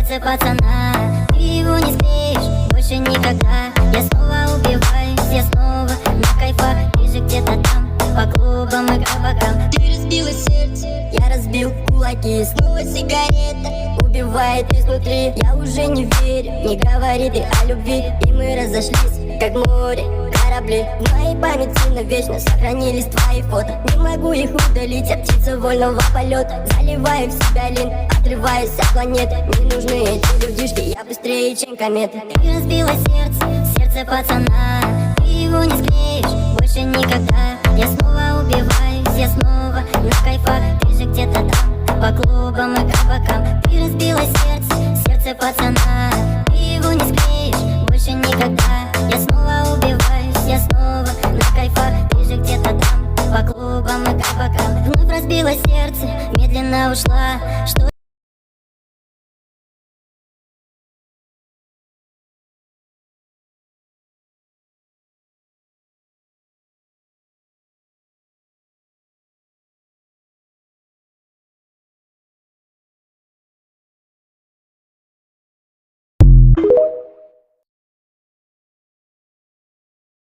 сердце пацана. Ты его не склеишь больше никогда. Я снова убиваюсь, я снова на кайфах. Ты же где-то там, по клубам и кабакам. Ты разбила сердце, я разбил кулаки. Снова сигарета убивает изнутри. Я уже не верю, не говори ты о любви. И мы разошлись, как море, корабли. В моей памяти навечно сохранились твои фото. Не могу их удалить, я птица вольного полета. Заливаю в себя лин, отрываюсь от планеты. Не нужны эти людишки, я быстрее, чем комета. Ты разбила сердце, сердце пацана. Ты его не склеишь больше никогда. Я снова убиваюсь, я снова на кайфах. Ты же где-то там, по клубам и кабакам. Ты разбила сердце, сердце пацана.